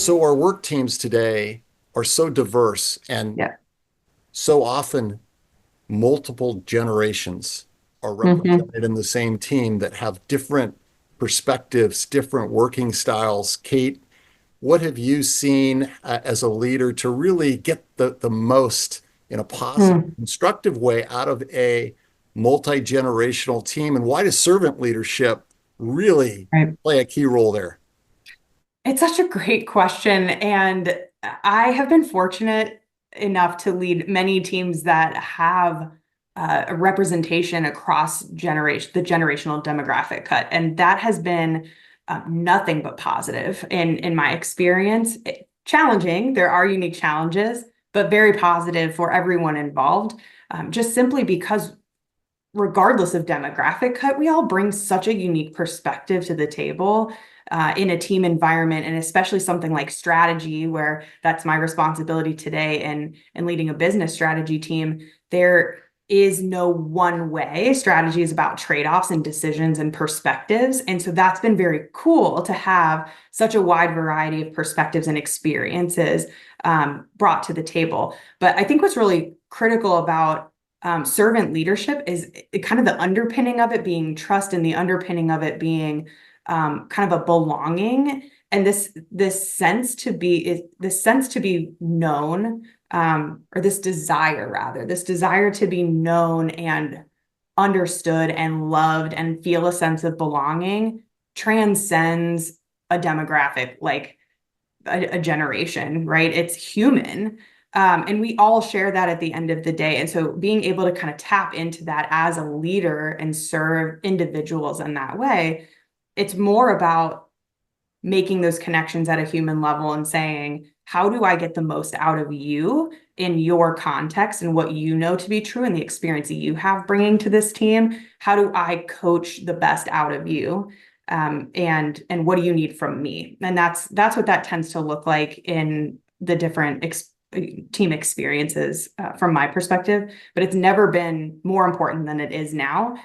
So our work teams today are so diverse and Yeah. so often multiple generations are Hmm. represented in the same team that have different perspectives, different working styles. Kate, what have you seen as a leader to really get the most in a positive, Hmm. constructive way out of a multi-generational team? And why does servant leadership really Right. play a key role there? It's such a great question. And I have been fortunate enough to lead many teams that have a representation across the generational demographic cut. And that has been nothing but positive in my experience. Challenging, there are unique challenges, but very positive for everyone involved, just simply because regardless of demographic cut, we all bring such a unique perspective to the table in a team environment, and especially something like strategy, where that's my responsibility today and leading a business strategy team. There is no one way. Strategy is about trade-offs and decisions and perspectives. And so that's been very cool to have such a wide variety of perspectives and experiences brought to the table. But I think what's really critical about servant leadership is kind of the underpinning of it being trust, and the underpinning of it being kind of a belonging, and this sense to be known, or this desire, rather, this desire to be known and understood and loved and feel a sense of belonging transcends a demographic, like a generation, right? It's human. And we all share that at the end of the day. And so being able to kind of tap into that as a leader and serve individuals in that way, it's more about making those connections at a human level and saying, how do I get the most out of you in your context and what you know to be true and the experience that you have bringing to this team? How do I coach the best out of you? And what do you need from me? And that's what that tends to look like in the different team experiences from my perspective. But it's never been more important than it is now,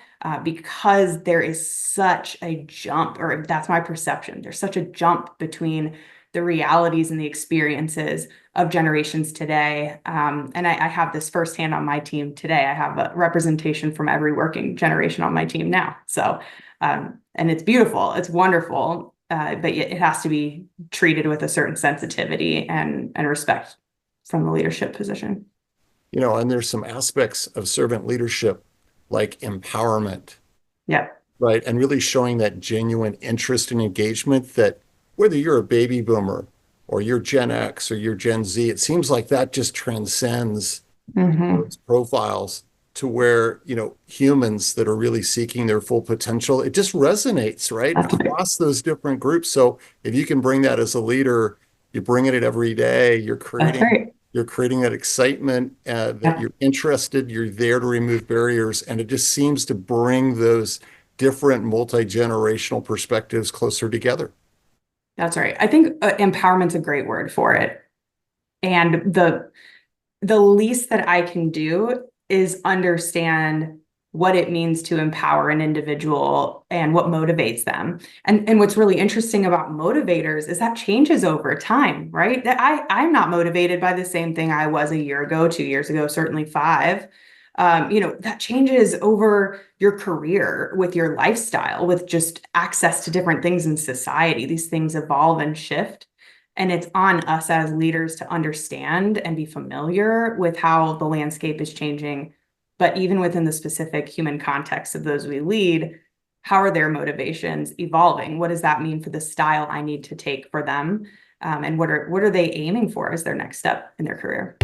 because there is such a jump, or that's my perception. There's such a jump between the realities and the experiences of generations today. And I have this firsthand on my team today. I have a representation from every working generation on my team now. So, and it's beautiful, it's wonderful, but it has to be treated with a certain sensitivity and respect from the leadership position. And there's some aspects of servant leadership like empowerment, Yeah, right? And really showing that genuine interest and engagement that whether you're a baby boomer or you're Gen X or you're Gen Z, it seems like that just transcends hmm, those profiles to where, humans that are really seeking their full potential, it just resonates, right? that's right. Across those different groups. So if you can bring that as a leader, you bring it every day, you're That's creating right. you're creating that excitement, that Yep. you're interested, you're there to remove barriers, and it just seems to bring those different multi-generational perspectives closer together. That's right. I think empowerment's a great word for it. And the least that I can do is understand what it means to empower an individual and what motivates them. And what's really interesting about motivators is that changes over time, right? That I'm not motivated by the same thing I was a year ago, 2 years ago, certainly five. That changes over your career, with your lifestyle, with just access to different things in society. These things evolve and shift. And it's on us as leaders to understand and be familiar with how the landscape is changing. But even within the specific human context of those we lead, how are their motivations evolving? What does that mean for the style I need to take for them? And what are they aiming for as their next step in their career?